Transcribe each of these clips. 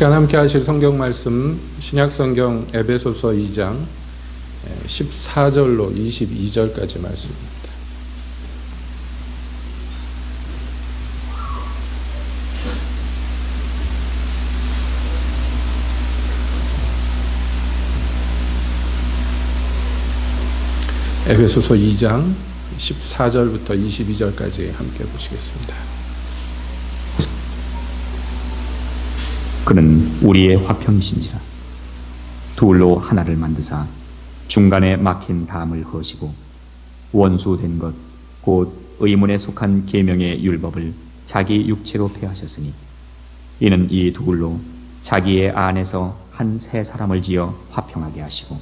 시간 함께 하실 성경 말씀 신약성경 에베소서 2장 14절로 22절까지 말씀입니다. 에베소서 2장 14절부터 22절까지 함께 보시겠습니다. 그는 우리의 화평이신지라 둘로 하나를 만드사 중간에 막힌 담을 허시고 원수된 것 곧 의문에 속한 계명의 율법을 자기 육체로 폐하셨으니 이는 이 둘로 자기의 안에서 한 새 사람을 지어 화평하게 하시고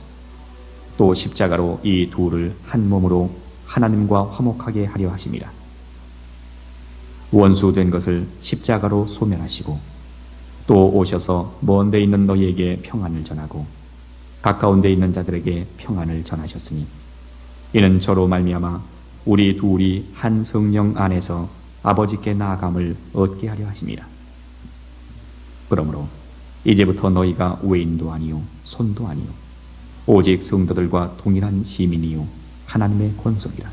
또 십자가로 이 둘을 한 몸으로 하나님과 화목하게 하려 하심이라. 원수된 것을 십자가로 소멸하시고 또 오셔서 먼 데 있는 너희에게 평안을 전하고 가까운 데 있는 자들에게 평안을 전하셨으니 이는 저로 말미암아 우리 둘이 한 성령 안에서 아버지께 나아감을 얻게 하려 하심이라. 그러므로 이제부터 너희가 외인도 아니요 손도 아니요 오직 성도들과 동일한 시민이요 하나님의 권속이라.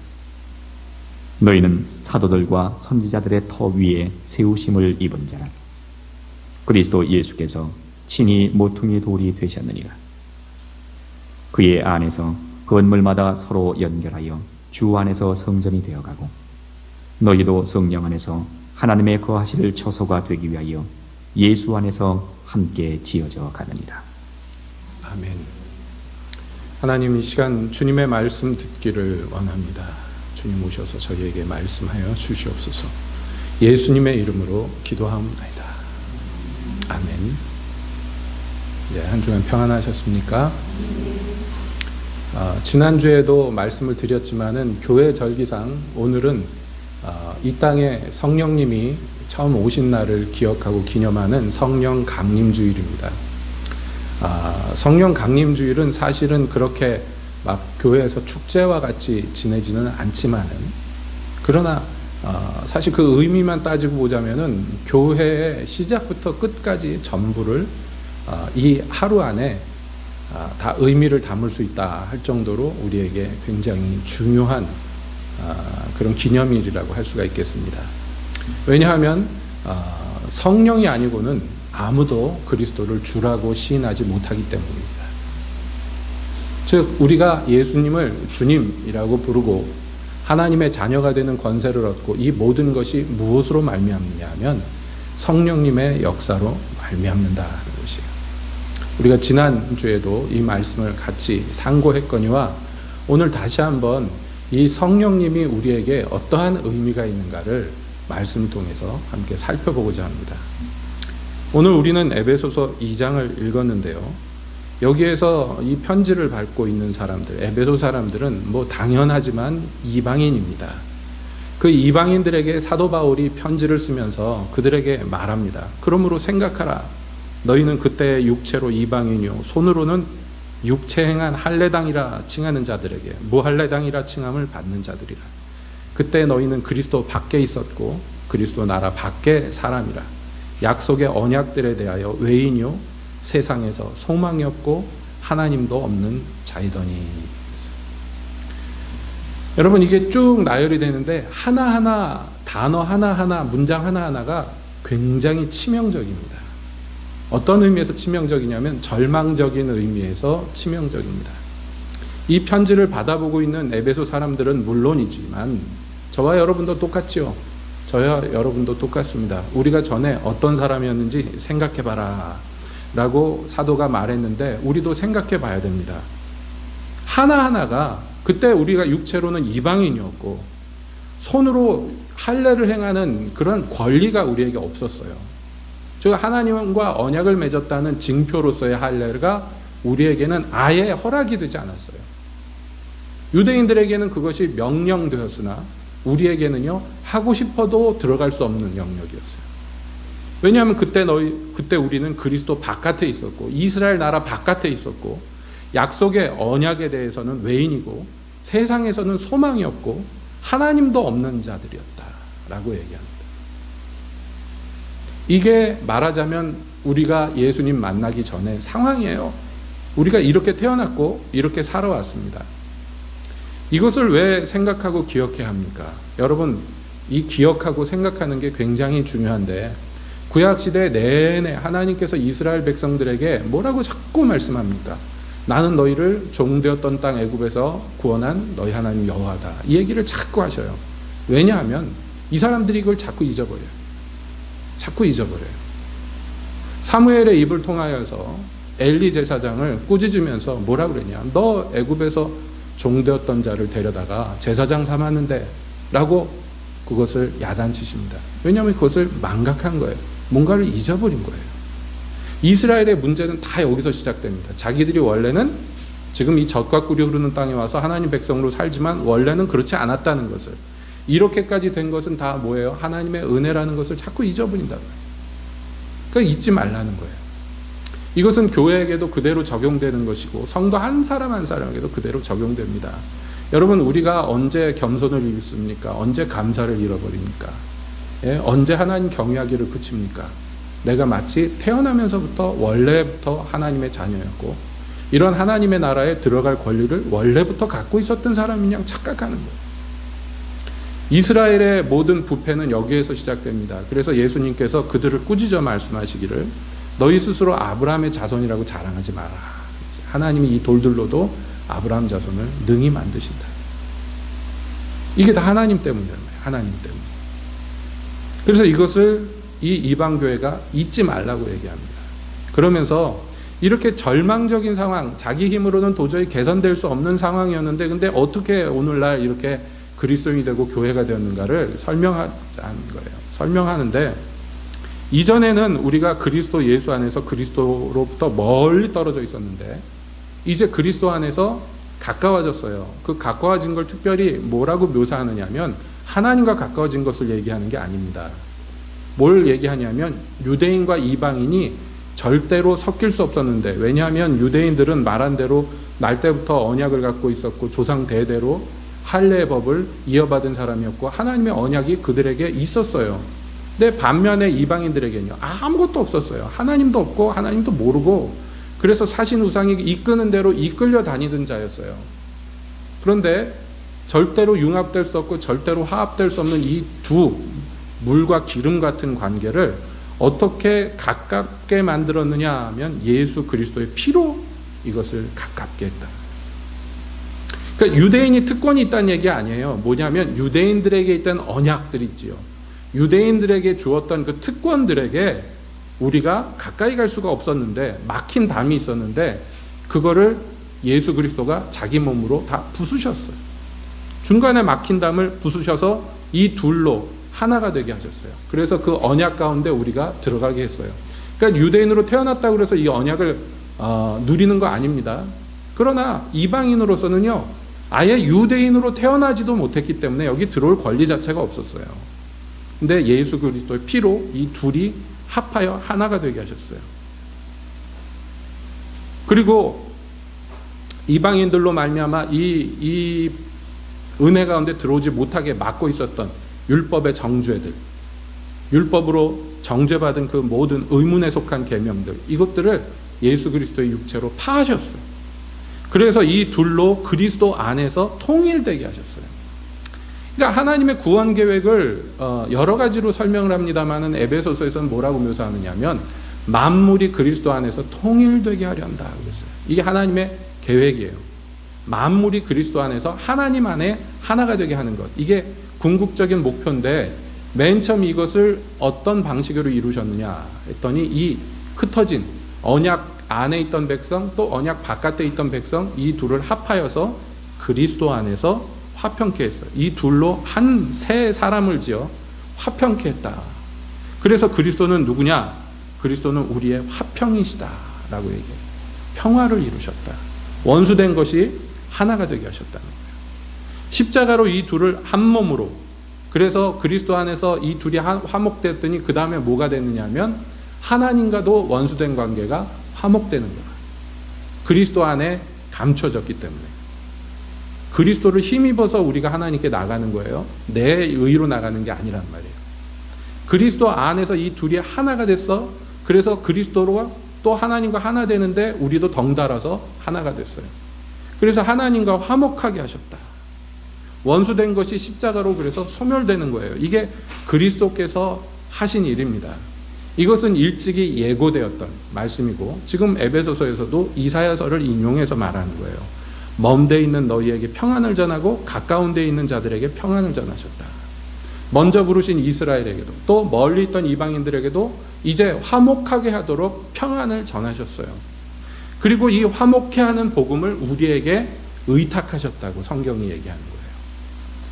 너희는 사도들과 선지자들의 터 위에 세우심을 입은 자라. 그리스도 예수께서 친히 모퉁이 돌이 되셨느니라. 그의 안에서 건물마다 서로 연결하여 주 안에서 성전이 되어가고 너희도 성령 안에서 하나님의 거하실 처소가 되기 위하여 예수 안에서 함께 지어져 가느니라. 아멘. 하나님, 이 시간 주님의 말씀 듣기를 원합니다. 주님 오셔서 저희에게 말씀하여 주시옵소서. 예수님의 이름으로 기도하옵나이다. 아멘. 네, 한 주간 평안하셨습니까? 지난주에도 말씀을 드렸지만은 교회 절기상 오늘은 이 땅에 성령님이 처음 오신 날을 기억하고 기념하는 성령 강림주일입니다. 성령 강림주일은 사실은 그렇게 막 교회에서 축제와 같이 지내지는 않지만은, 그러나 사실 그 의미만 따지고 보자면은 교회의 시작부터 끝까지 전부를 이 하루 안에 다 의미를 담을 수 있다 할 정도로 우리에게 굉장히 중요한 그런 기념일이라고 할 수가 있겠습니다. 왜냐하면 성령이 아니고는 아무도 그리스도를 주라고 시인하지 못하기 때문입니다. 즉 우리가 예수님을 주님이라고 부르고 하나님의 자녀가 되는 권세를 얻고 이 모든 것이 무엇으로 말미암느냐 하면 성령님의 역사로 말미암는다는 것이에요. 우리가 지난주에도 이 말씀을 같이 상고했거니와 오늘 다시 한번 이 성령님이 우리에게 어떠한 의미가 있는가를 말씀을 통해서 함께 살펴보고자 합니다. 오늘 우리는 에베소서 2장을 읽었는데요. 여기에서 이 편지를 받고 있는 사람들, 에베소 사람들은 뭐 당연하지만 이방인입니다. 그 이방인들에게 사도 바울이 편지를 쓰면서 그들에게 말합니다. 그러므로 생각하라. 너희는 그때 육체로 이방인이요 손으로는 육체 행한 할례당이라 칭하는 자들에게 무할례당이라 칭함을 받는 자들이라. 그때 너희는 그리스도 밖에 있었고 그리스도 나라 밖에 사람이라. 약속의 언약들에 대하여 외인이요 세상에서 소망이 없고 하나님도 없는 자이더니. 여러분, 이게 쭉 나열이 되는데 하나하나 단어 하나하나 문장 하나하나가 굉장히 치명적입니다. 어떤 의미에서 치명적이냐면 절망적인 의미에서 치명적입니다. 이 편지를 받아보고 있는 에베소 사람들은 물론이지만 저와 여러분도 똑같지요. 저와 여러분도 똑같습니다. 우리가 전에 어떤 사람이었는지 생각해봐라 라고 사도가 말했는데 우리도 생각해 봐야 됩니다. 하나하나가 그때 우리가 육체로는 이방인이었고 손으로 할례를 행하는 그런 권리가 우리에게 없었어요. 즉 하나님과 언약을 맺었다는 징표로서의 할례가 우리에게는 아예 허락이 되지 않았어요. 유대인들에게는 그것이 명령되었으나 우리에게는요 하고 싶어도 들어갈 수 없는 영역이었어요. 왜냐하면 그때 우리는 그리스도 바깥에 있었고 이스라엘 나라 바깥에 있었고 약속의 언약에 대해서는 외인이고 세상에서는 소망이 없고 하나님도 없는 자들이었다라고 얘기합니다. 이게 말하자면 우리가 예수님 만나기 전에 상황이에요. 우리가 이렇게 태어났고 이렇게 살아왔습니다. 이것을 왜 생각하고 기억해야 합니까? 여러분, 이 기억하고 생각하는 게 굉장히 중요한데, 구약시대 내내 하나님께서 이스라엘 백성들에게 뭐라고 자꾸 말씀합니까? 나는 너희를 종되었던 땅 애굽에서 구원한 너희 하나님 여호와다. 이 얘기를 자꾸 하셔요. 왜냐하면 이 사람들이 이걸 자꾸 잊어버려요. 자꾸 잊어버려요. 사무엘의 입을 통하여서 엘리 제사장을 꾸짖으면서 뭐라 그랬냐? 너 애굽에서 종되었던 자를 데려다가 제사장 삼았는데 라고 그것을 야단치십니다. 왜냐하면 그것을 망각한 거예요. 뭔가를 잊어버린 거예요. 이스라엘의 문제는 다 여기서 시작됩니다. 자기들이 원래는 지금 이 젖과 꿀이 흐르는 땅에 와서 하나님 백성으로 살지만 원래는 그렇지 않았다는 것을, 이렇게까지 된 것은 다 뭐예요? 하나님의 은혜라는 것을 자꾸 잊어버린다고요. 그러니까 잊지 말라는 거예요. 이것은 교회에게도 그대로 적용되는 것이고 성도 한 사람 한 사람에게도 그대로 적용됩니다. 여러분, 우리가 언제 겸손을 잃습니까? 언제 감사를 잃어버립니까? 예? 언제 하나님 경외하기를 그칩니까? 내가 마치 태어나면서부터 원래부터 하나님의 자녀였고 이런 하나님의 나라에 들어갈 권리를 원래부터 갖고 있었던 사람인 양 착각하는 거예요. 이스라엘의 모든 부패는 여기에서 시작됩니다. 그래서 예수님께서 그들을 꾸짖어 말씀하시기를 너희 스스로 아브라함의 자손이라고 자랑하지 마라. 하나님이 이 돌들로도 아브라함 자손을 능히 만드신다. 이게 다 하나님 때문이에요. 하나님 때문에. 그래서 이것을 이 이방교회가 잊지 말라고 얘기합니다. 그러면서 이렇게 절망적인 상황, 자기 힘으로는 도저히 개선될 수 없는 상황이었는데 근데 어떻게 오늘날 이렇게 그리스도인이 되고 교회가 되었는가를 설명하는 거예요. 설명하는데, 이전에는 우리가 그리스도 예수 안에서 그리스도로부터 멀리 떨어져 있었는데 이제 그리스도 안에서 가까워졌어요. 그 가까워진 걸 특별히 뭐라고 묘사하느냐면 하나님과 가까워진 것을 얘기하는 게 아닙니다. 뭘 얘기하냐면 유대인과 이방인이 절대로 섞일 수 없었는데, 왜냐하면 유대인들은 말한 대로 날 때부터 언약을 갖고 있었고 조상 대대로 할례의 법을 이어받은 사람이었고 하나님의 언약이 그들에게 있었어요. 근데 반면에 이방인들에게는요, 아무것도 없었어요. 하나님도 없고 하나님도 모르고, 그래서 사신 우상이 이끄는 대로 이끌려 다니던 자였어요. 그런데 절대로 융합될 수 없고 절대로 화합될 수 없는 이 두 물과 기름 같은 관계를 어떻게 가깝게 만들었느냐 하면 예수 그리스도의 피로 이것을 가깝게 했다. 그러니까 유대인이 특권이 있다는 얘기 아니에요. 뭐냐면 유대인들에게 있던 언약들 있지요. 유대인들에게 주었던 그 특권들에게 우리가 가까이 갈 수가 없었는데, 막힌 담이 있었는데 그거를 예수 그리스도가 자기 몸으로 다 부수셨어요. 중간에 막힌 담을 부수셔서 이 둘로 하나가 되게 하셨어요. 그래서 그 언약 가운데 우리가 들어가게 했어요. 그러니까 유대인으로 태어났다고 해서 이 언약을 누리는 거 아닙니다. 그러나 이방인으로서는요, 아예 유대인으로 태어나지도 못했기 때문에 여기 들어올 권리 자체가 없었어요. 근데 예수 그리스도의 피로 이 둘이 합하여 하나가 되게 하셨어요. 그리고 이방인들로 말미암아 이 은혜 가운데 들어오지 못하게 막고 있었던 율법의 정죄들, 율법으로 정죄받은 그 모든 의문에 속한 계명들, 이것들을 예수 그리스도의 육체로 파하셨어요. 그래서 이 둘로 그리스도 안에서 통일되게 하셨어요. 그러니까 하나님의 구원 계획을 여러 가지로 설명을 합니다만은 에베소서에서는 뭐라고 묘사하느냐면 만물이 그리스도 안에서 통일되게 하려 한다 그랬어요. 이게 하나님의 계획이에요. 만물이 그리스도 안에서 하나님 안에 하나가 되게 하는 것. 이게 궁극적인 목표인데, 맨 처음 이것을 어떤 방식으로 이루셨느냐 했더니 이 흩어진 언약 안에 있던 백성 또 언약 바깥에 있던 백성, 이 둘을 합하여서 그리스도 안에서 화평케 했어요. 이 둘로 한 새 사람을 지어 화평케 했다. 그래서 그리스도는 누구냐? 그리스도는 우리의 화평이시다라고 얘기해요. 평화를 이루셨다. 원수된 것이 하나가 되게 하셨다는 거예요. 십자가로 이 둘을 한 몸으로, 그래서 그리스도 안에서 이 둘이 화목됐더니 그 다음에 뭐가 됐느냐 하면 하나님과도 원수된 관계가 화목되는 거예요. 그리스도 안에 감춰졌기 때문에. 그리스도를 힘입어서 우리가 하나님께 나가는 거예요. 내 의로 나가는 게 아니란 말이에요. 그리스도 안에서 이 둘이 하나가 됐어. 그래서 그리스도로 또 하나님과 하나 되는데 우리도 덩달아서 하나가 됐어요. 그래서 하나님과 화목하게 하셨다. 원수된 것이 십자가로 그래서 소멸되는 거예요. 이게 그리스도께서 하신 일입니다. 이것은 일찍이 예고되었던 말씀이고 지금 에베소서에서도 이사야서를 인용해서 말하는 거예요. 먼 데 있는 너희에게 평안을 전하고 가까운 데 있는 자들에게 평안을 전하셨다. 먼저 부르신 이스라엘에게도 또 멀리 있던 이방인들에게도 이제 화목하게 하도록 평안을 전하셨어요. 그리고 이 화목해 하는 복음을 우리에게 의탁하셨다고 성경이 얘기하는 거예요.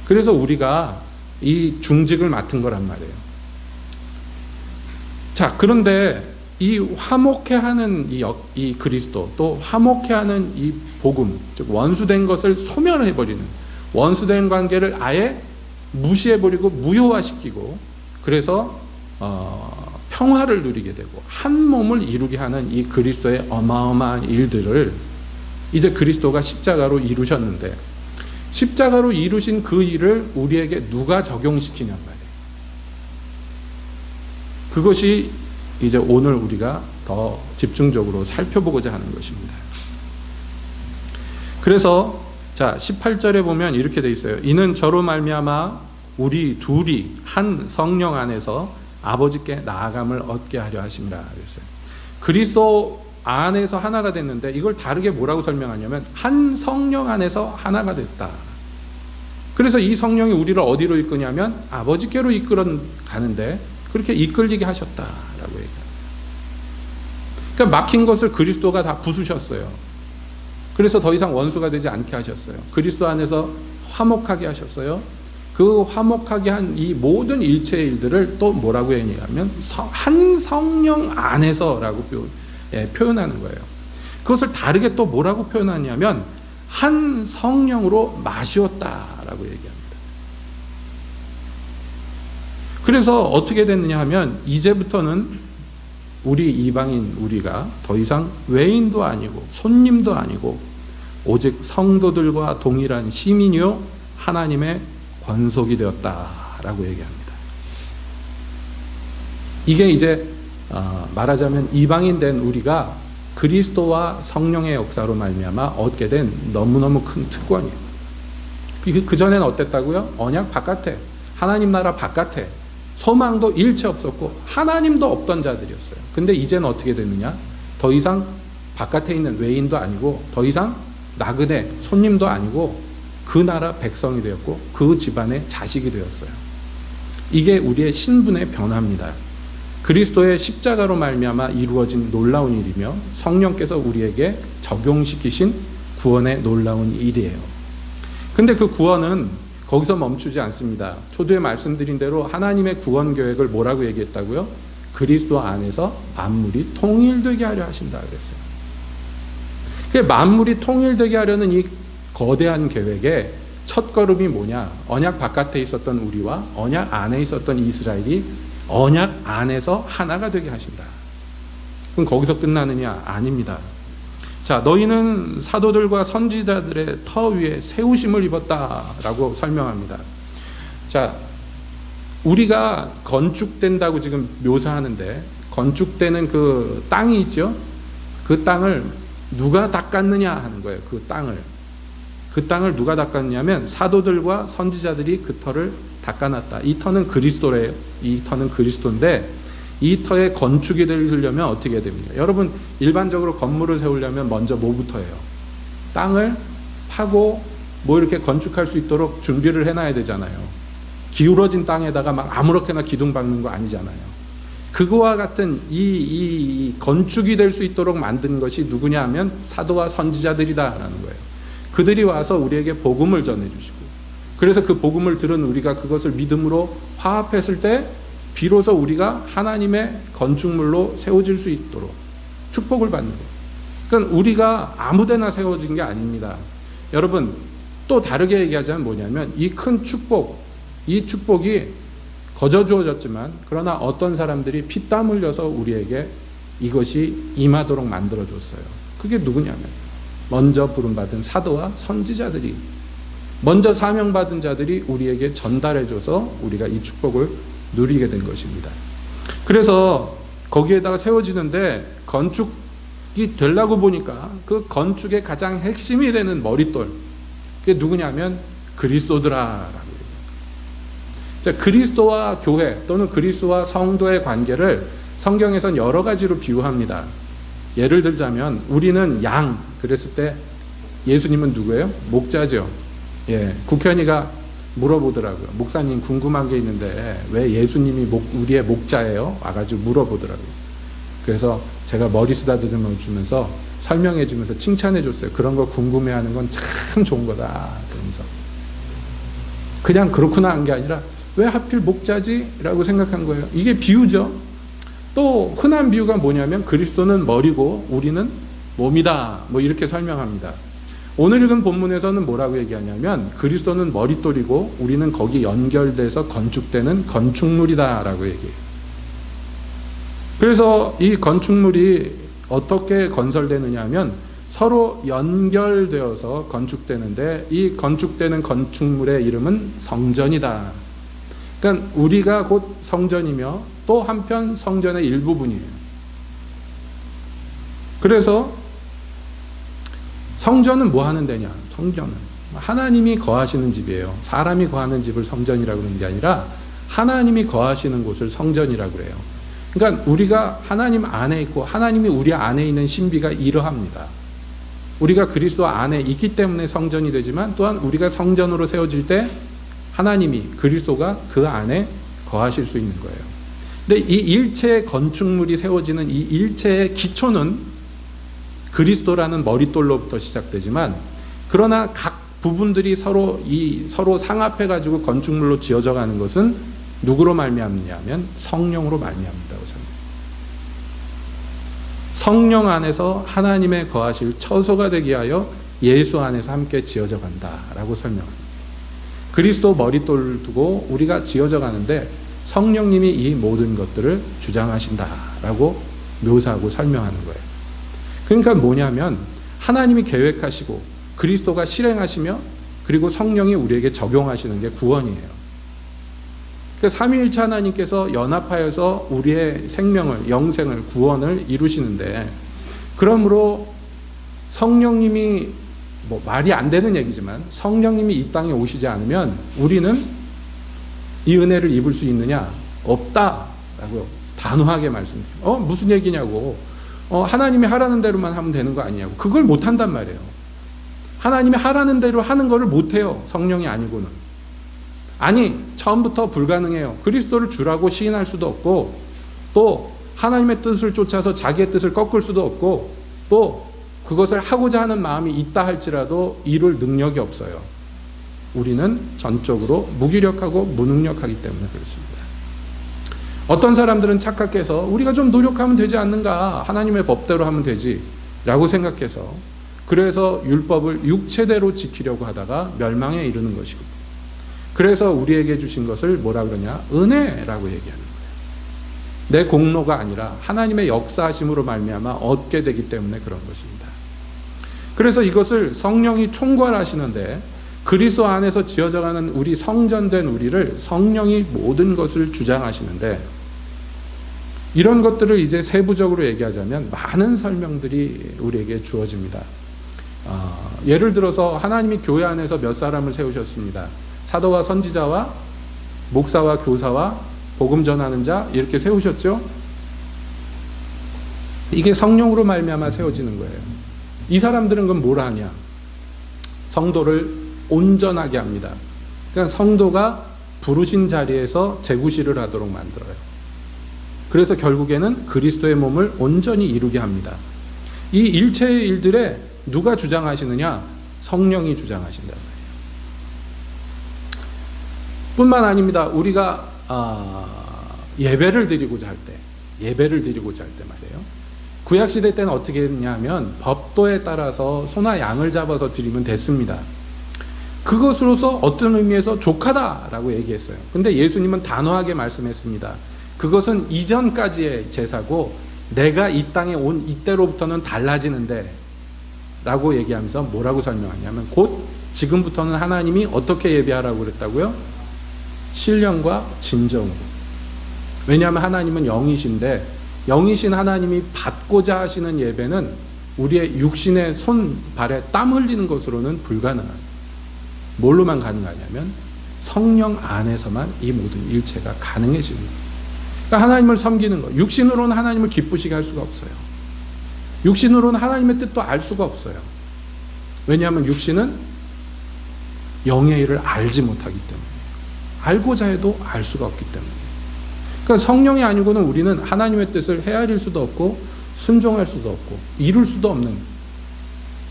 그래서 우리가 이 중직을 맡은 거란 말이에요. 자, 그런데 이 화목해 하는 이 그리스도, 또 화목해 하는 이 복음, 즉 원수된 것을 소멸해버리는, 원수된 관계를 아예 무시해버리고 무효화시키고, 그래서 평화를 누리게 되고 한 몸을 이루게 하는 이 그리스도의 어마어마한 일들을 이제 그리스도가 십자가로 이루셨는데, 십자가로 이루신 그 일을 우리에게 누가 적용시키냔 말이에요. 그것이 이제 오늘 우리가 더 집중적으로 살펴보고자 하는 것입니다. 그래서 자 18절에 보면 이렇게 돼 있어요. 이는 저로 말미암아 우리 둘이 한 성령 안에서 아버지께 나아감을 얻게 하려 하심이라 그랬어요. 그리스도 안에서 하나가 됐는데 이걸 다르게 뭐라고 설명하냐면 한 성령 안에서 하나가 됐다. 그래서 이 성령이 우리를 어디로 이끄냐면 아버지께로 이끌어 가는데 그렇게 이끌리게 하셨다라고 얘기합니다. 그러니까 막힌 것을 그리스도가 다 부수셨어요. 그래서 더 이상 원수가 되지 않게 하셨어요. 그리스도 안에서 화목하게 하셨어요. 그 화목하게 한 이 모든 일체의 일들을 또 뭐라고 얘기하면 한 성령 안에서라고 표현하는 거예요. 그것을 다르게 또 뭐라고 표현하냐면 한 성령으로 마시었다라고 얘기합니다. 그래서 어떻게 됐느냐 하면 이제부터는 우리 이방인 우리가 더 이상 외인도 아니고 손님도 아니고 오직 성도들과 동일한 시민이요 하나님의 권속이 되었다라고 얘기합니다. 이게 이제 말하자면 이방인 된 우리가 그리스도와 성령의 역사로 말미암아 얻게 된 너무너무 큰 특권이에요. 그전에는 어땠다고요? 언약 바깥에, 하나님 나라 바깥에 소망도 일체 없었고 하나님도 없던 자들이었어요. 근데 이제는 어떻게 됐느냐? 더 이상 바깥에 있는 외인도 아니고 더 이상 나그네 손님도 아니고 그 나라 백성이 되었고 그 집안의 자식이 되었어요. 이게 우리의 신분의 변화입니다. 그리스도의 십자가로 말미암아 이루어진 놀라운 일이며 성령께서 우리에게 적용시키신 구원의 놀라운 일이에요. 근데 그 구원은 거기서 멈추지 않습니다. 초두에 말씀드린 대로 하나님의 구원 계획을 뭐라고 얘기했다고요? 그리스도 안에서 만물이 통일되게 하려 하신다 그랬어요. 그 만물이 통일되게 하려는 이 거대한 계획의 첫 걸음이 뭐냐? 언약 바깥에 있었던 우리와 언약 안에 있었던 이스라엘이 언약 안에서 하나가 되게 하신다. 그럼 거기서 끝나느냐? 아닙니다. 자, 너희는 사도들과 선지자들의 터 위에 세우심을 입었다라고 설명합니다. 자, 우리가 건축된다고 지금 묘사하는데 건축되는 그 땅이 있죠. 그 땅을 누가 닦았느냐 하는 거예요. 그 땅을 누가 닦았냐면 사도들과 선지자들이 그 터를 닦아놨다. 이 터는 그리스도래요. 이 터는 그리스도인데 이 터에 건축이 되려면 어떻게 됩니까? 여러분 일반적으로 건물을 세우려면 먼저 뭐부터 해요? 땅을 파고 뭐 이렇게 건축할 수 있도록 준비를 해놔야 되잖아요. 기울어진 땅에다가 막 아무렇게나 기둥 박는 거 아니잖아요. 그거와 같은 이 건축이 될 수 있도록 만든 것이 누구냐 하면 사도와 선지자들이다라는 거예요. 그들이 와서 우리에게 복음을 전해주시고 그래서 그 복음을 들은 우리가 그것을 믿음으로 화합했을 때 비로소 우리가 하나님의 건축물로 세워질 수 있도록 축복을 받는 거예요. 그러니까 우리가 아무데나 세워진 게 아닙니다. 여러분 또 다르게 얘기하자면 뭐냐면 이 큰 축복, 이 축복이 거저 주어졌지만 그러나 어떤 사람들이 피땀 흘려서 우리에게 이것이 임하도록 만들어줬어요. 그게 누구냐면 먼저 부름받은 사도와 선지자들이 먼저 사명받은 자들이 우리에게 전달해줘서 우리가 이 축복을 누리게 된 것입니다. 그래서 거기에다가 세워지는데 건축이 되려고 보니까 그 건축의 가장 핵심이 되는 머릿돌, 그게 누구냐면 그리스도더라라고 얘기해요. 자, 그리스도와 교회 또는 그리스도와 성도의 관계를 성경에선 여러 가지로 비유합니다. 예를 들자면 우리는 양, 그랬을 때 예수님은 누구예요? 목자죠. 예, 국현이가 물어보더라고요. 목사님 궁금한 게 있는데 왜 예수님이 우리의 목자예요? 와가지고 물어보더라고요. 그래서 제가 머리 쓰다듬어 주면서 설명해 주면서 칭찬해 줬어요. 그런 거 궁금해하는 건 참 좋은 거다. 그러면서 그냥 그렇구나 한 게 아니라 왜 하필 목자지? 라고 생각한 거예요. 이게 비유죠. 또 흔한 비유가 뭐냐면 그리스도는 머리고 우리는 몸이다. 뭐 이렇게 설명합니다. 오늘 읽은 본문에서는 뭐라고 얘기하냐면 그리스도는 머릿돌이고 우리는 거기 연결돼서 건축되는 건축물이다 라고 얘기해요. 그래서 이 건축물이 어떻게 건설되느냐 하면 서로 연결되어서 건축되는데 이 건축되는 건축물의 이름은 성전이다. 그러니까 우리가 곧 성전이며 또 한편 성전의 일부분이에요. 그래서 성전은 뭐 하는 데냐? 성전은 하나님이 거하시는 집이에요. 사람이 거하는 집을 성전이라고 그러는 게 아니라 하나님이 거하시는 곳을 성전이라고 그래요. 그러니까 우리가 하나님 안에 있고 하나님이 우리 안에 있는 신비가 이러합니다. 우리가 그리스도 안에 있기 때문에 성전이 되지만 또한 우리가 성전으로 세워질 때 하나님이 그리스도가 그 안에 거하실 수 있는 거예요. 근데 이 일체의 건축물이 세워지는 이 일체의 기초는 그리스도라는 머릿돌로부터 시작되지만 그러나 각 부분들이 서로 상합해 가지고 건축물로 지어져 가는 것은 누구로 말미암냐면 성령으로 말미암는다고 생각해요. 성령 안에서 하나님의 거하실 처소가 되기 위하여 예수 안에서 함께 지어져 간다라고 설명합니다. 그리스도 머릿돌을 두고 우리가 지어져 가는데 성령님이 이 모든 것들을 주장하신다라고 묘사하고 설명하는 거예요. 그러니까 뭐냐면 하나님이 계획하시고 그리스도가 실행하시며 그리고 성령이 우리에게 적용하시는 게 구원이에요. 그러니까 삼위일체 하나님께서 연합하여서 우리의 생명을, 영생을, 구원을 이루시는데 그러므로 성령님이 뭐 말이 안 되는 얘기지만 성령님이 이 땅에 오시지 않으면 우리는 이 은혜를 입을 수 있느냐? 없다라고 단호하게 말씀드려요. 무슨 얘기냐고. 하나님이 하라는 대로만 하면 되는 거 아니냐고. 그걸 못 한단 말이에요. 하나님이 하라는 대로 하는 거를 못 해요. 성령이 아니고는. 아니, 처음부터 불가능해요. 그리스도를 주라고 시인할 수도 없고 또 하나님의 뜻을 쫓아서 자기의 뜻을 꺾을 수도 없고 또 그것을 하고자 하는 마음이 있다 할지라도 이룰 능력이 없어요. 우리는 전적으로 무기력하고 무능력하기 때문에 그렇습니다. 어떤 사람들은 착각해서 우리가 좀 노력하면 되지 않는가, 하나님의 법대로 하면 되지 라고 생각해서 그래서 율법을 육체대로 지키려고 하다가 멸망에 이르는 것이고, 그래서 우리에게 주신 것을 뭐라 그러냐? 은혜라고 얘기하는 거예요. 내 공로가 아니라 하나님의 역사하심으로 말미암아 얻게 되기 때문에 그런 것입니다. 그래서 이것을 성령이 총괄하시는데 그리스도 안에서 지어져가는 우리 성전된 우리를 성령이 모든 것을 주장하시는데, 이런 것들을 이제 세부적으로 얘기하자면 많은 설명들이 우리에게 주어집니다. 예를 들어서 하나님이 교회 안에서 몇 사람을 세우셨습니다. 사도와 선지자와 목사와 교사와 복음 전하는 자, 이렇게 세우셨죠. 이게 성령으로 말미암아 세워지는 거예요. 이 사람들은 그럼 뭘 하냐? 성도를 온전하게 합니다. 그러니까 성도가 부르신 자리에서 재구시를 하도록 만들어요. 그래서 결국에는 그리스도의 몸을 온전히 이루게 합니다. 이 일체의 일들에 누가 주장하시느냐? 성령이 주장하신단 말이에요. 뿐만 아닙니다. 우리가 예배를 드리고자 할 때 말이에요. 구약시대 때는 어떻게 했냐면 법도에 따라서 소나 양을 잡아서 드리면 됐습니다. 그것으로서 어떤 의미에서 족하다라고 얘기했어요. 근데 예수님은 단호하게 말씀했습니다. 그것은 이전까지의 제사고 내가 이 땅에 온 이때로부터는 달라지는데 라고 얘기하면서 뭐라고 설명하냐면 곧 지금부터는 하나님이 어떻게 예배하라고 그랬다고요? 신령과 진정으로. 왜냐하면 하나님은 영이신데 영이신 하나님이 받고자 하시는 예배는 우리의 육신의 손, 발에 땀 흘리는 것으로는 불가능합니다. 뭘로만 가능하냐면 성령 안에서만 이 모든 일체가 가능해집니다. 그러니까 하나님을 섬기는 것, 육신으로는 하나님을 기쁘시게 할 수가 없어요. 육신으로는 하나님의 뜻도 알 수가 없어요. 왜냐하면 육신은 영의 일을 알지 못하기 때문에, 알고자 해도 알 수가 없기 때문에. 그러니까 성령이 아니고는 우리는 하나님의 뜻을 헤아릴 수도 없고 순종할 수도 없고 이룰 수도 없는,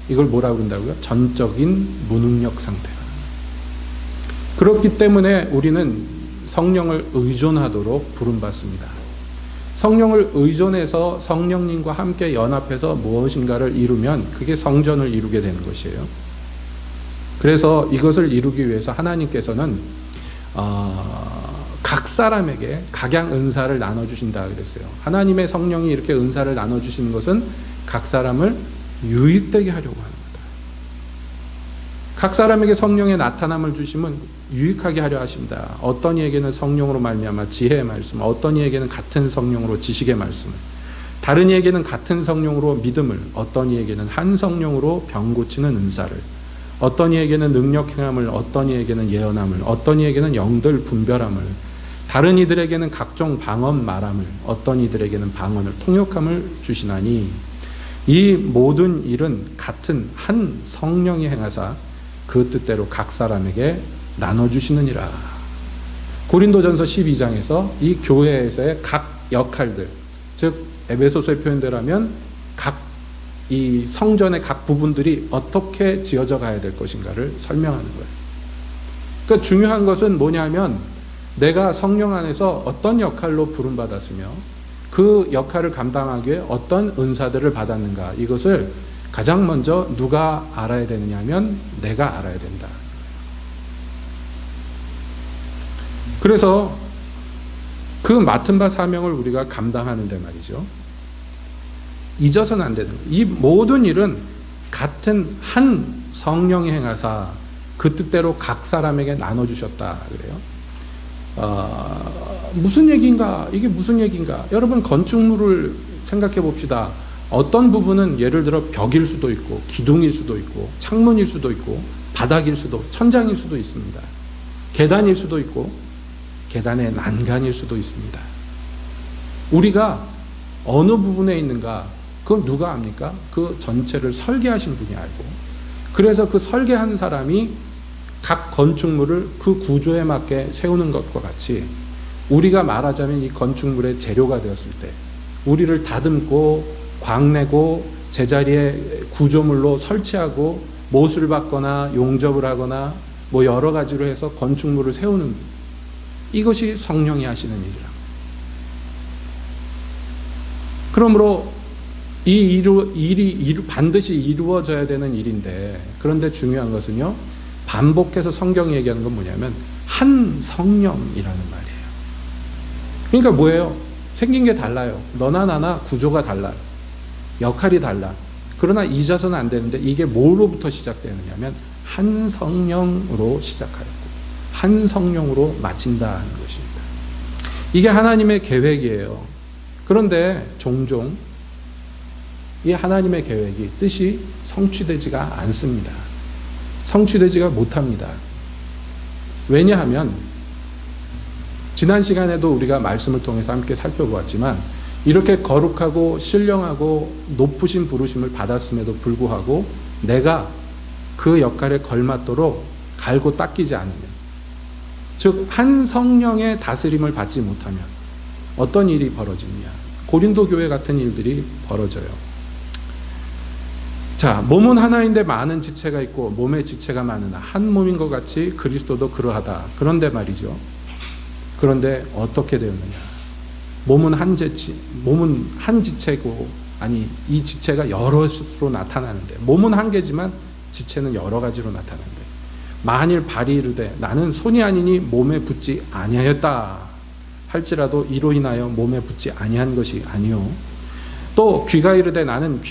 이걸 뭐라고 그런다고요? 전적인 무능력 상태가. 그렇기 때문에 우리는 성령을 의존하도록 부름받습니다. 성령을 의존해서 성령님과 함께 연합해서 무엇인가를 이루면 그게 성전을 이루게 되는 것이에요. 그래서 이것을 이루기 위해서 하나님께서는 각 사람에게 각양 은사를 나눠주신다 그랬어요. 하나님의 성령이 이렇게 은사를 나눠주시는 것은 각 사람을 유익되게 하려고 하는 거다. 각 사람에게 성령의 나타남을 주시면 유익하게 하려 하십니다. 어떤 이에게는 성령으로 말미암아 지혜의 말씀, 어떤 이에게는 같은 성령으로 지식의 말씀을, 다른 이에게는 같은 성령으로 믿음을, 어떤 이에게는 한 성령으로 병 고치는 은사를, 어떤 이에게는 능력 행함을, 어떤 이에게는 예언함을, 어떤 이에게는 영들 분별함을, 다른 이들에게는 각종 방언 말함을, 어떤 이들에게는 방언을 통역함을 주시나니 이 모든 일은 같은 한 성령이 행하사 그 뜻대로 각 사람에게 나눠주시느니라. 고린도전서 12장에서 이 교회에서의 각 역할들, 즉 에베소서의 표현대로 하면 각 이 성전의 각 부분들이 어떻게 지어져 가야 될 것인가를 설명하는 거예요. 그러니까 중요한 것은 뭐냐면 내가 성령 안에서 어떤 역할로 부름받았으며 그 역할을 감당하기 위해 어떤 은사들을 받았는가, 이것을 가장 먼저 누가 알아야 되느냐 하면 내가 알아야 된다. 그래서 그 맡은 바 사명을 우리가 감당하는데 말이죠, 잊어서는 안 되는 거예요. 이 모든 일은 같은 한 성령이 행하사 그 뜻대로 각 사람에게 나눠주셨다 그래요. 무슨 얘기인가? 이게 무슨 얘기인가? 여러분, 건축물을 생각해 봅시다. 어떤 부분은 예를 들어 벽일 수도 있고 기둥일 수도 있고 창문일 수도 있고 바닥일 수도, 천장일 수도 있습니다. 계단일 수도 있고 계단의 난간일 수도 있습니다. 우리가 어느 부분에 있는가, 그건 누가 압니까? 그 전체를 설계하신 분이 알고, 그래서 그 설계한 사람이 각 건축물을 그 구조에 맞게 세우는 것과 같이 우리가 말하자면 이 건축물의 재료가 되었을 때 우리를 다듬고 광내고 제자리에 구조물로 설치하고 못을 박거나 용접을 하거나 뭐 여러 가지로 해서 건축물을 세우는 분, 이것이 성령이 하시는 일이라. 그러므로 이 일이 반드시 이루어져야 되는 일인데, 그런데 중요한 것은요, 반복해서 성경이 얘기하는 건 뭐냐면 한 성령이라는 말이에요. 그러니까 뭐예요? 생긴 게 달라요. 너나 나나 구조가 달라요. 역할이 달라. 그러나 잊어서는 안 되는데 이게 뭐로부터 시작되느냐면 한 성령으로 시작하였고 한 성령으로 마친다 하는 것입니다. 이게 하나님의 계획이에요. 그런데 종종 이 하나님의 계획이, 뜻이 성취되지가 않습니다. 성취되지가 못합니다. 왜냐하면 지난 시간에도 우리가 말씀을 통해서 함께 살펴보았지만 이렇게 거룩하고 신령하고 높으신 부르심을 받았음에도 불구하고 내가 그 역할에 걸맞도록 갈고 닦이지 않으면, 즉 한 성령의 다스림을 받지 못하면 어떤 일이 벌어지느냐, 고린도 교회 같은 일들이 벌어져요. 자, 몸은 하나인데 많은 지체가 있고 몸의 지체가 많으나 한 몸인 것 같이 그리스도도 그러하다. 그런데 말이죠, 그런데 어떻게 되었느냐, 몸은 한 지체고, 아니 이 지체가 여럿으로 나타나는데, 몸은 한 개지만 지체는 여러 가지로 나타나는데, 만일 발이 이르되 나는 손이 아니니 몸에 붙지 아니하였다 할지라도 이로 인하여 몸에 붙지 아니한 것이 아니요, 또 귀가 이르되 나는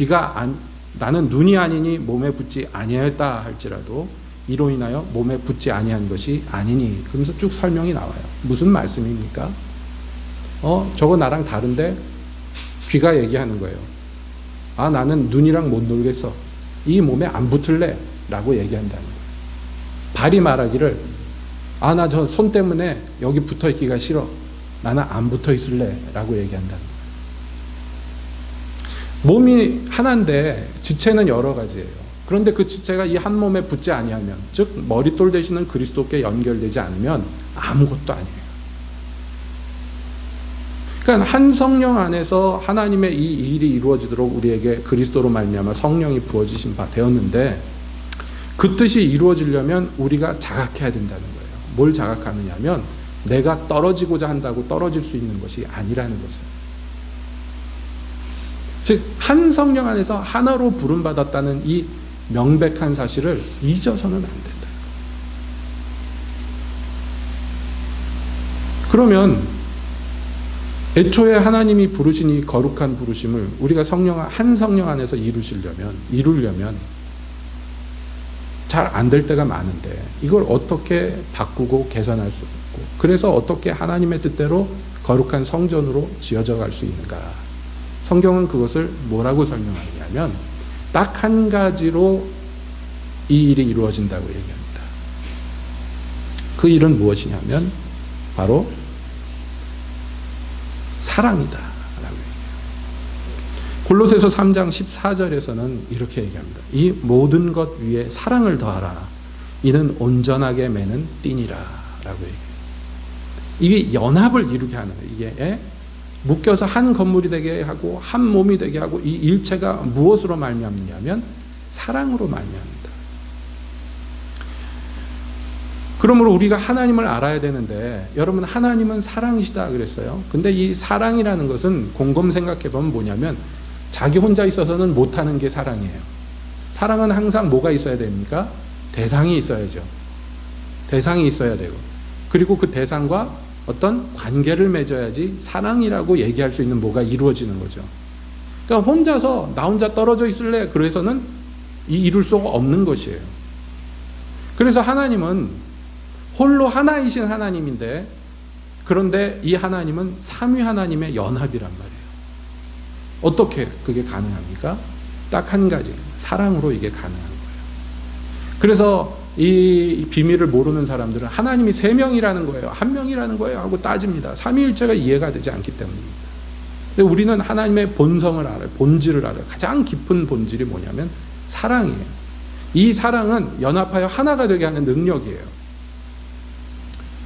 눈이 아니니 몸에 붙지 아니하였다 할지라도 이로 인하여 몸에 붙지 아니한 것이 아니니. 그러면서 쭉 설명이 나와요. 무슨 말씀입니까? 저거 나랑 다른데 귀가 얘기하는 거예요. 아, 나는 눈이랑 못 놀겠어. 이 몸에 안 붙을래. 라고 얘기한다는 거예요. 발이 말하기를, 아, 나 저 손 때문에 여기 붙어 있기가 싫어. 나는 안 붙어 있을래. 라고 얘기한다는 거예요. 몸이 하나인데 지체는 여러 가지예요. 그런데 그 지체가 이 한 몸에 붙지 아니하면, 즉 머릿돌 되시는 그리스도께 연결되지 않으면 아무것도 아니에요. 그러니까 한 성령 안에서 하나님의 이 일이 이루어지도록 우리에게 그리스도로 말미암아 성령이 부어지신 바 되었는데, 그 뜻이 이루어지려면 우리가 자각해야 된다는 거예요. 뭘 자각하느냐 하면 내가 떨어지고자 한다고 떨어질 수 있는 것이 아니라는 것을. 즉 한 성령 안에서 하나로 부름받았다는 이 명백한 사실을 잊어서는 안 된다. 그러면 애초에 하나님이 부르신 이 거룩한 부르심을 우리가 한 성령 안에서 이루려면 잘 안 될 때가 많은데, 이걸 어떻게 바꾸고 개선할 수 있고, 그래서 어떻게 하나님의 뜻대로 거룩한 성전으로 지어져 갈 수 있는가. 성경은 그것을 뭐라고 설명하냐면 딱 한 가지로 이 일이 이루어진다고 얘기합니다. 그 일은 무엇이냐면 바로 사랑이다 라고 얘기해요. 골로새서 3장 14절에서는 이렇게 얘기합니다. 이 모든 것 위에 사랑을 더하라. 이는 온전하게 매는 띠니라 라고 얘기해요. 이게 연합을 이루게 하는 거예요. 이게 묶여서 한 건물이 되게 하고 한 몸이 되게 하고, 이 일체가 무엇으로 말미암느냐면 사랑으로 말미암는다. 그러므로 우리가 하나님을 알아야 되는데, 여러분 하나님은 사랑이시다 그랬어요. 근데 이 사랑이라는 것은 곰곰 생각해 보면 뭐냐면 자기 혼자 있어서는 못하는 게 사랑이에요. 사랑은 항상 뭐가 있어야 됩니까? 대상이 있어야죠. 대상이 있어야 되고, 그리고 그 대상과 어떤 관계를 맺어야지 사랑이라고 얘기할 수 있는 뭐가 이루어지는 거죠. 그러니까 혼자서 나 혼자 떨어져 있을래 그래서는 이룰 수가 없는 것이에요. 그래서 하나님은 홀로 하나이신 하나님인데, 그런데 이 하나님은 삼위 하나님의 연합이란 말이에요. 어떻게 그게 가능합니까? 딱 한 가지, 사랑으로 이게 가능한 거예요. 그래서 이 비밀을 모르는 사람들은 하나님이 3명이라는 거예요, 1명이라는 거예요 하고 따집니다. 삼위일체가 이해가 되지 않기 때문입니다. 근데 우리는 하나님의 본성을 알아요. 본질을 알아요. 가장 깊은 본질이 뭐냐면 사랑이에요. 이 사랑은 연합하여 하나가 되게 하는 능력이에요.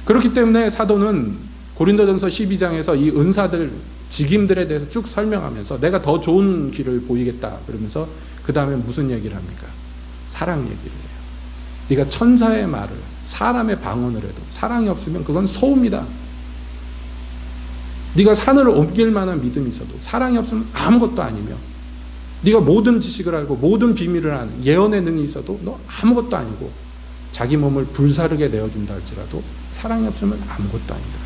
그렇기 때문에 사도는 고린도전서 12장에서 이 은사들, 직임들에 대해서 쭉 설명하면서 내가 더 좋은 길을 보이겠다 그러면서 그 다음에 무슨 얘기를 합니까? 사랑 얘기를 해요. 네가 천사의 말을, 사람의 방언을 해도 사랑이 없으면 그건 소음이다. 네가 산을 옮길 만한 믿음이 있어도 사랑이 없으면 아무것도 아니며, 네가 모든 지식을 알고 모든 비밀을 아는 예언의 능이 있어도 너 아무것도 아니고, 자기 몸을 불사르게 내어준다 할지라도 사랑이 없으면 아무것도 아니다.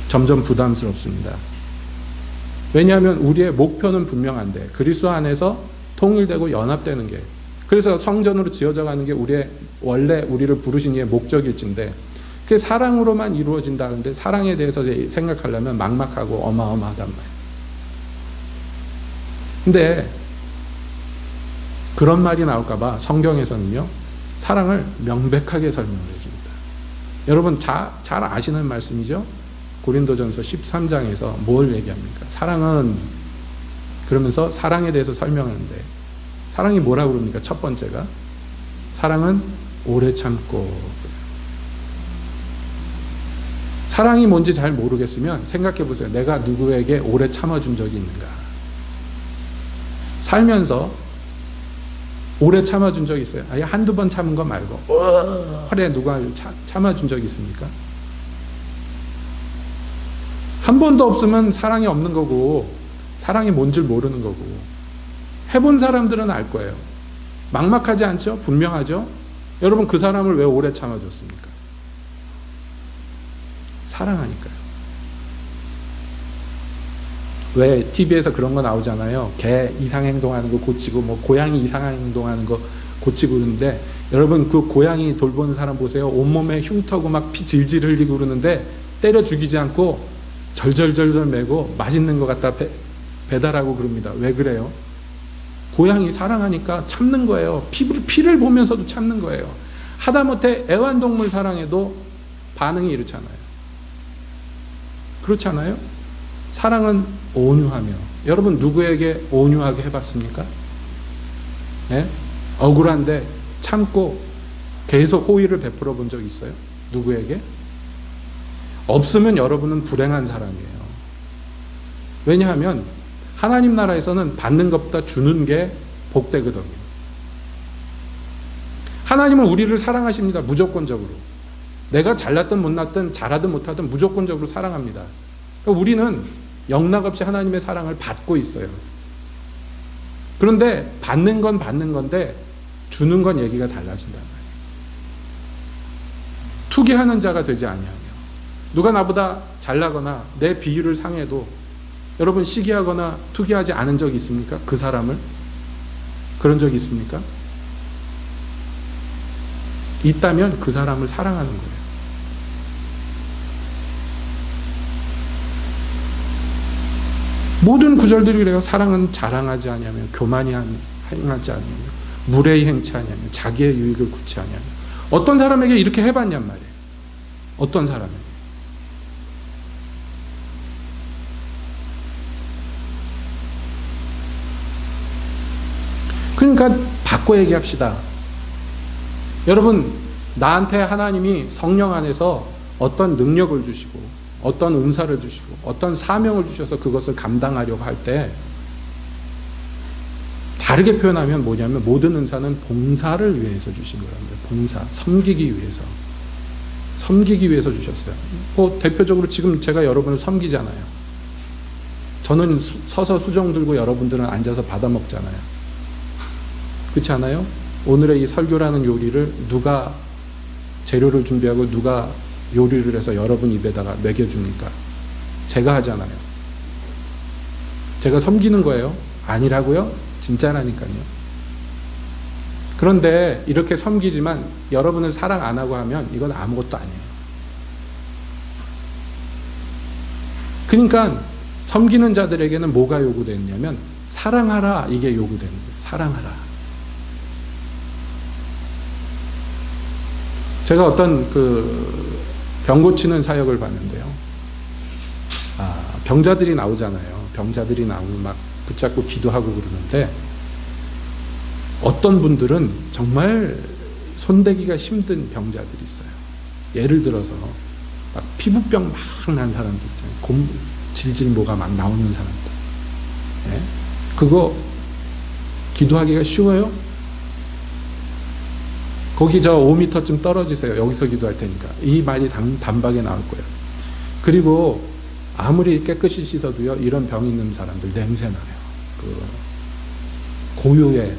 점점 부담스럽습니다. 왜냐하면 우리의 목표는 분명한데 그리스도 안에서 통일되고 연합되는 게, 그래서 성전으로 지어져 가는 게 원래 우리를 부르신 이의 목적일진데, 그게 사랑으로만 이루어진다. 근데 사랑에 대해서 생각하려면 막막하고 어마어마하단 말이에요. 근데 그런 말이 나올까봐 성경에서는요, 사랑을 명백하게 설명을 해줍니다. 여러분 잘 아시는 말씀이죠? 고린도전서 13장에서 뭘 얘기합니까? 사랑은, 그러면서 사랑에 대해서 설명하는데 사랑이 뭐라고 그럽니까? 첫 번째가 사랑은 오래 참고. 사랑이 뭔지 잘 모르겠으면 생각해 보세요. 내가 누구에게 오래 참아준 적이 있는가? 살면서 오래 참아준 적이 있어요? 아예 한두 번 참은 거 말고 오래 누가 참아준 적이 있습니까? 한 번도 없으면 사랑이 없는 거고, 사랑이 뭔지 모르는 거고. 해본 사람들은 알 거예요. 막막하지 않죠? 분명하죠? 여러분 그 사람을 왜 오래 참아줬습니까? 사랑하니까요. 왜 TV에서 그런 거 나오잖아요. 개 이상행동하는 거 고치고, 뭐 고양이 이상행동하는 거 고치고 그러는데, 여러분 그 고양이 돌보는 사람 보세요. 온몸에 흉터고 막 피 질질 흘리고 그러는데 때려 죽이지 않고 절절절절 매고 맛있는 거 갖다 배달하고 그럽니다. 왜 그래요? 고양이 사랑하니까 참는 거예요. 피를 보면서도 참는 거예요. 하다못해 애완동물 사랑해도 반응이 이렇잖아요. 그렇잖아요? 사랑은 온유하며. 여러분 누구에게 온유하게 해봤습니까? 네? 억울한데 참고 계속 호의를 베풀어 본 적 있어요? 누구에게? 없으면 여러분은 불행한 사람이에요. 왜냐하면 하나님 나라에서는 받는 것보다 주는 게 복되거든요. 하나님은 우리를 사랑하십니다. 무조건적으로. 내가 잘났든 못났든 잘하든 못하든 무조건적으로 사랑합니다. 그러니까 우리는 영락없이 하나님의 사랑을 받고 있어요. 그런데 받는 건 받는 건데 주는 건 얘기가 달라진단 말이에요. 투기하는 자가 되지 아니하며. 누가 나보다 잘나거나 내 비율을 상해도 여러분 시기하거나 투기하지 않은 적이 있습니까? 그 사람을? 그런 적이 있습니까? 있다면 그 사람을 사랑하는 거예요. 모든 구절들이 그래요. 사랑은 자랑하지 아니하며 교만이 행하지 아니하며 무례히 행치 아니하며 자기의 유익을 구치 아니하며. 어떤 사람에게 이렇게 해봤냔 말이에요. 어떤 사람에게. 그러니까 바꿔 얘기합시다. 여러분, 나한테 하나님이 성령 안에서 어떤 능력을 주시고 어떤 은사를 주시고 어떤 사명을 주셔서 그것을 감당하려고 할 때 다르게 표현하면 뭐냐면 모든 은사는 봉사를 위해서 주신 거랍니다. 봉사, 섬기기 위해서 주셨어요. 대표적으로 지금 제가 여러분을 섬기잖아요. 저는 서서 수종 들고 여러분들은 앉아서 받아 먹잖아요. 그렇지 않아요? 오늘의 이 설교라는 요리를 누가 재료를 준비하고 누가 요리를 해서 여러분 입에다가 먹여줍니까? 제가 하잖아요. 제가 섬기는 거예요? 아니라고요? 진짜라니까요. 그런데 이렇게 섬기지만 여러분을 사랑 안 하고 하면 이건 아무것도 아니에요. 그러니까 섬기는 자들에게는 뭐가 요구되느냐면 사랑하라, 이게 요구되는 거예요. 사랑하라. 제가 어떤 병 고치는 사역을 봤는데요. 병자들이 나오잖아요. 병자들이 나오면 막 붙잡고 기도하고 그러는데 어떤 분들은 정말 손대기가 힘든 병자들이 있어요. 예를 들어서 막 피부병 막 난 사람들 있잖아요. 질질 뭐가 막 나오는 사람들. 네? 그거 기도하기가 쉬워요? 거기 저 5m쯤 떨어지세요. 여기서 기도할 테니까. 이 말이 단박에 나올 거예요. 그리고 아무리 깨끗이 씻어도요, 이런 병 있는 사람들 냄새 나요. 고유의,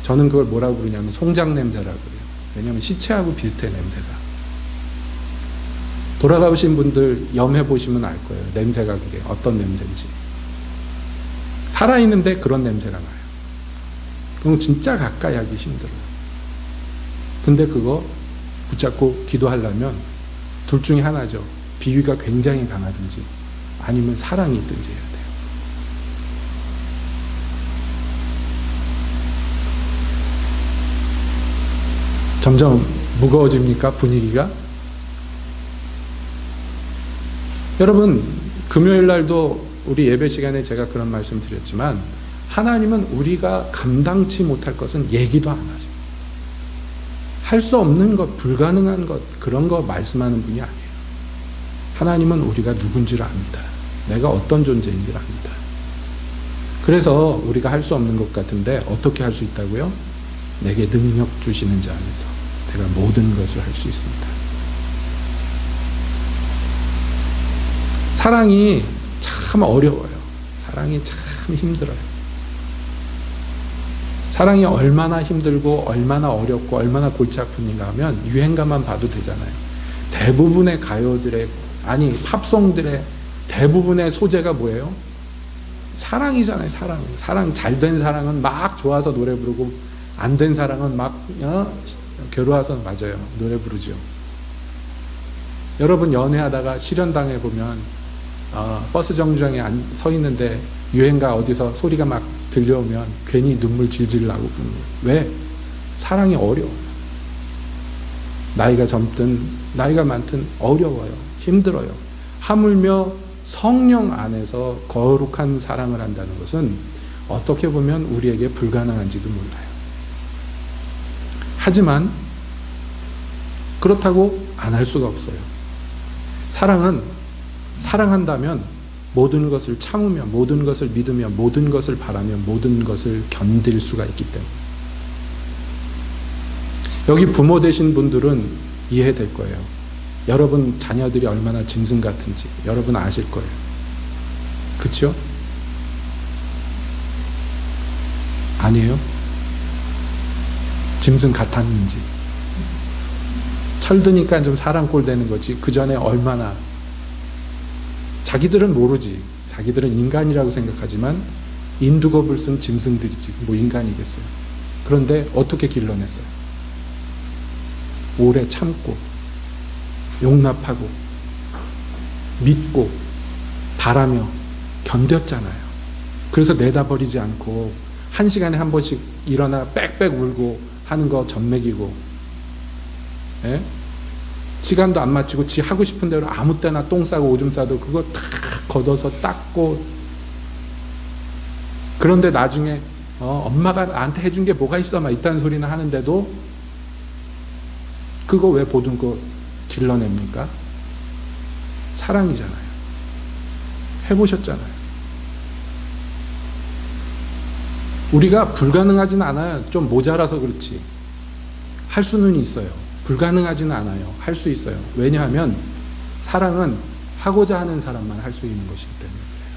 저는 그걸 뭐라고 부르냐면 송장 냄새라고 그래요. 왜냐하면 시체하고 비슷해, 냄새가. 돌아가신 분들 염해 보시면 알 거예요. 냄새가 그게 어떤 냄새인지. 살아있는데 그런 냄새가 나요. 그럼 진짜 가까이 하기 힘들어요. 근데 그거 붙잡고 기도하려면 둘 중에 하나죠. 비위가 굉장히 강하든지 아니면 사랑이 있든지 해야 돼요. 점점 무거워집니까? 분위기가? 여러분, 금요일 날도 우리 예배 시간에 제가 그런 말씀 드렸지만 하나님은 우리가 감당치 못할 것은 얘기도 안 하죠. 할 수 없는 것, 불가능한 것, 그런 거 말씀하는 분이 아니에요. 하나님은 우리가 누군지를 압니다. 내가 어떤 존재인지를 압니다. 그래서 우리가 할 수 없는 것 같은데 어떻게 할 수 있다고요? 내게 능력 주시는 자 안에서 내가 모든 것을 할 수 있습니다. 사랑이 참 어려워요. 사랑이 참 힘들어요. 사랑이 얼마나 힘들고 얼마나 어렵고 얼마나 골치 아픈가 하면 유행가만 봐도 되잖아요. 대부분의 가요들의, 아니 팝송들의 대부분의 소재가 뭐예요? 사랑이잖아요. 사랑. 잘된 사랑은 막 좋아서 노래 부르고 안 된 사랑은 막 괴로워서 맞아요. 노래 부르죠. 여러분 연애하다가 실연당해 보면 버스 정류장에 서 있는데 유행가 어디서 소리가 막 들려오면 괜히 눈물 질질 나고 그러는 거예요. 왜? 사랑이 어려워요. 나이가 젊든 나이가 많든 어려워요. 힘들어요. 하물며 성령 안에서 거룩한 사랑을 한다는 것은 어떻게 보면 우리에게 불가능한지도 몰라요. 하지만 그렇다고 안 할 수가 없어요. 사랑은 사랑한다면 모든 것을 참으며 모든 것을 믿으며 모든 것을 바라며 모든 것을 견딜 수가 있기 때문에 여기 부모 되신 분들은 이해될 거예요. 여러분 자녀들이 얼마나 짐승 같은지 여러분 아실 거예요. 그렇죠? 아니에요? 짐승 같았는지 철드니까 좀 사랑꼴 되는 거지 그 전에 얼마나 자기들은 모르지. 자기들은 인간이라고 생각하지만 인두겁을 쓴 짐승들이지 뭐 인간이겠어요. 그런데 어떻게 길러냈어요? 오래 참고 용납하고 믿고 바라며 견뎠잖아요. 그래서 내다버리지 않고 1시간에 한 번씩 일어나 빽빽 울고 하는 거 젖먹이고 예? 시간도 안 맞추고 지 하고 싶은 대로 아무 때나 똥 싸고 오줌 싸도 그거 다 걷어서 닦고 그런데 나중에 엄마가 나한테 해준 게 뭐가 있어 막 있다는 소리는 하는데도 그거 왜 보듬고 길러냅니까? 사랑이잖아요. 해보셨잖아요. 우리가 불가능하진 않아요. 좀 모자라서 그렇지. 할 수는 있어요. 불가능하지는 않아요. 할 수 있어요. 왜냐하면 사랑은 하고자 하는 사람만 할 수 있는 것이기 때문에 그래요.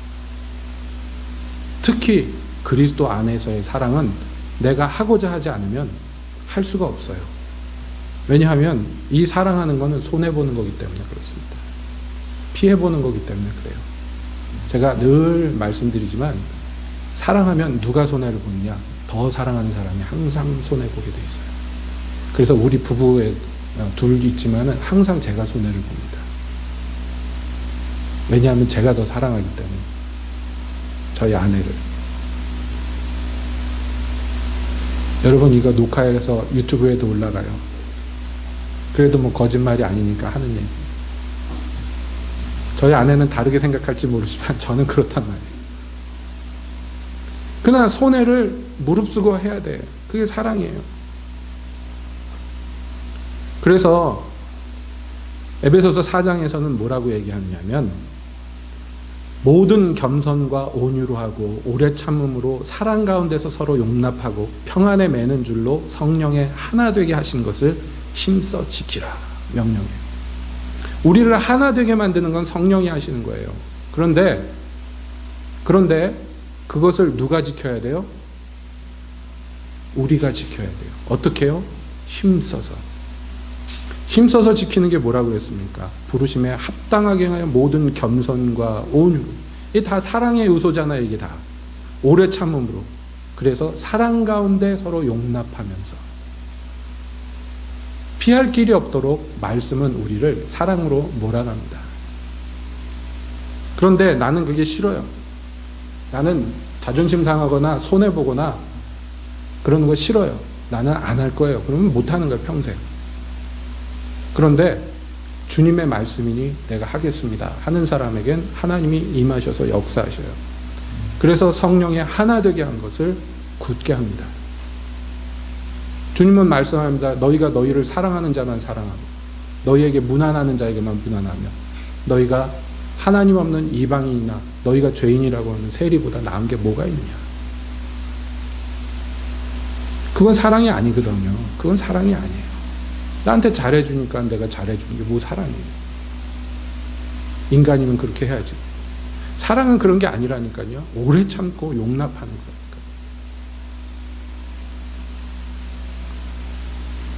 특히 그리스도 안에서의 사랑은 내가 하고자 하지 않으면 할 수가 없어요. 왜냐하면 이 사랑하는 것은 손해보는 거기 때문에 그렇습니다. 피해보는 거기 때문에 그래요. 제가 늘 말씀드리지만 사랑하면 누가 손해를 보느냐? 더 사랑하는 사람이 항상 손해보게 돼 있어요. 그래서 우리 부부에 둘 있지만은 항상 제가 손해를 봅니다. 왜냐하면 제가 더 사랑하기 때문에 저희 아내를. 여러분 이거 녹화해서 유튜브에도 올라가요. 그래도 뭐 거짓말이 아니니까 하는 얘기. 저희 아내는 다르게 생각할지 모르지만 저는 그렇단 말이에요. 그러나 손해를 무릅쓰고 해야 돼요. 그게 사랑이에요. 그래서 에베소서 4장에서는 뭐라고 얘기하느냐면 모든 겸손과 온유로 하고 오래 참음으로 사랑 가운데서 서로 용납하고 평안에 매는 줄로 성령에 하나 되게 하신 것을 힘써 지키라 명령해요. 우리를 하나 되게 만드는 건 성령이 하시는 거예요. 그런데 그것을 누가 지켜야 돼요? 우리가 지켜야 돼요. 어떻게 해요? 힘써서 지키는 게 뭐라고 그랬습니까? 부르심에 합당하게 하여 모든 겸손과 온유. 이게 다 사랑의 요소잖아요. 이게 다. 오래 참음으로. 그래서 사랑 가운데 서로 용납하면서. 피할 길이 없도록 말씀은 우리를 사랑으로 몰아갑니다. 그런데 나는 그게 싫어요. 나는 자존심 상하거나 손해보거나 그러는 거 싫어요. 나는 안 할 거예요. 그러면 못하는 거예요. 평생. 그런데 주님의 말씀이니 내가 하겠습니다 하는 사람에겐 하나님이 임하셔서 역사하셔요. 그래서 성령에 하나 되게 한 것을 굳게 합니다. 주님은 말씀합니다. 너희가 너희를 사랑하는 자만 사랑하고 너희에게 무난하는 자에게만 무난하며 너희가 하나님 없는 이방인이나 너희가 죄인이라고 하는 세리보다 나은 게 뭐가 있느냐. 그건 사랑이 아니거든요. 그건 사랑이 아니에요. 나한테 잘해주니까 내가 잘해주는 게 뭐 사랑이에요. 인간이면 그렇게 해야지. 사랑은 그런 게 아니라니까요. 오래 참고 용납하는 거니까.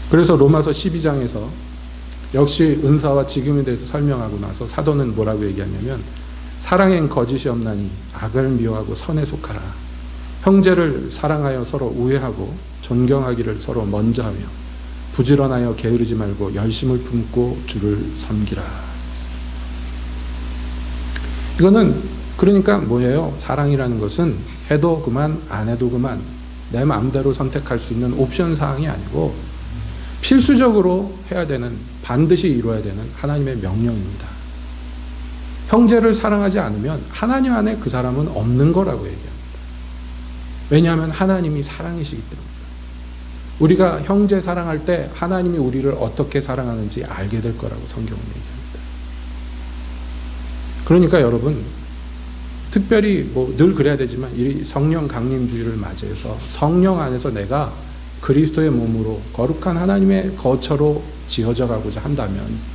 그래서 로마서 12장에서 역시 은사와 직임에 대해서 설명하고 나서 사도는 뭐라고 얘기하냐면 사랑엔 거짓이 없나니 악을 미워하고 선에 속하라. 형제를 사랑하여 서로 우애하고 존경하기를 서로 먼저 하며 부지런하여 게으르지 말고 열심을 품고 주를 섬기라. 이거는 그러니까 뭐예요? 사랑이라는 것은 해도 그만 안 해도 그만 내 마음대로 선택할 수 있는 옵션 사항이 아니고 필수적으로 해야 되는, 반드시 이루어야 되는 하나님의 명령입니다. 형제를 사랑하지 않으면 하나님 안에 그 사람은 없는 거라고 얘기합니다. 왜냐하면 하나님이 사랑이시기 때문입니다. 우리가 형제 사랑할 때 하나님이 우리를 어떻게 사랑하는지 알게 될 거라고 성경은 얘기합니다. 그러니까 여러분, 특별히 뭐 늘 그래야 되지만 이 성령 강림주의를 맞이해서 성령 안에서 내가 그리스도의 몸으로 거룩한 하나님의 거처로 지어져 가고자 한다면,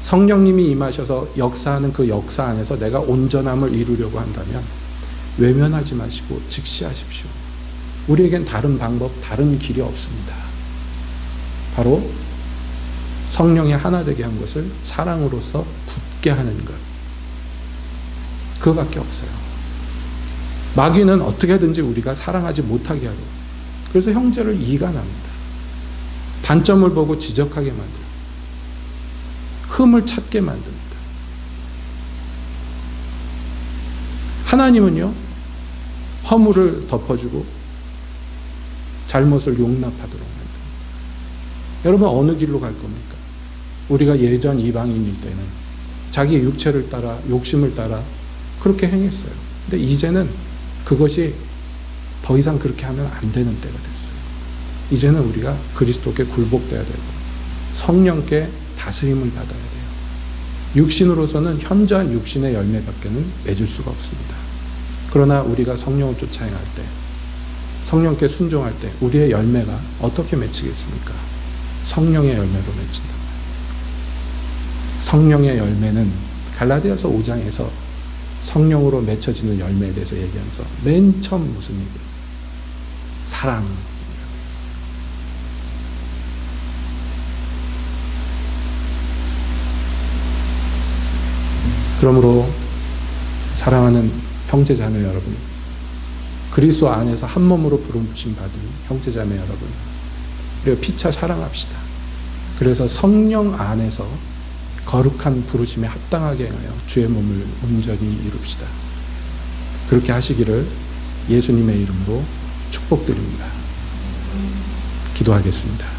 성령님이 임하셔서 역사하는 그 역사 안에서 내가 온전함을 이루려고 한다면 외면하지 마시고 직시하십시오. 우리에겐 다른 방법, 다른 길이 없습니다. 바로 성령이 하나 되게 한 것을 사랑으로서 굳게 하는 것, 그거밖에 없어요. 마귀는 어떻게든지 우리가 사랑하지 못하게 하려, 그래서 형제를 이간합니다. 단점을 보고 지적하게 만들어요. 흠을 찾게 만듭니다. 하나님은요, 허물을 덮어주고 잘못을 용납하도록 만듭니다. 여러분, 어느 길로 갈 겁니까? 우리가 예전 이방인일 때는 자기 육체를 따라, 욕심을 따라 그렇게 행했어요. 근데 이제는 그것이 더 이상 그렇게 하면 안 되는 때가 됐어요. 이제는 우리가 그리스도께 굴복돼야 되고 성령께 다스림을 받아야 돼요. 육신으로서는 현저한 육신의 열매밖에는 맺을 수가 없습니다. 그러나 우리가 성령을 쫓아 행할 때, 성령께 순종할 때 우리의 열매가 어떻게 맺히겠습니까? 성령의 열매로 맺힌다. 성령의 열매는 갈라디아서 5장에서 성령으로 맺혀지는 열매에 대해서 얘기하면서 맨 처음 무슨 얘기예요? 사랑. 그러므로 사랑하는 형제자매 여러분, 그리스도 안에서 한 몸으로 부름부심 받은 형제자매 여러분, 우리가 피차 사랑합시다. 그래서 성령 안에서 거룩한 부르심에 합당하게 행하여 주의 몸을 온전히 이룹시다. 그렇게 하시기를 예수님의 이름으로 축복드립니다. 기도하겠습니다.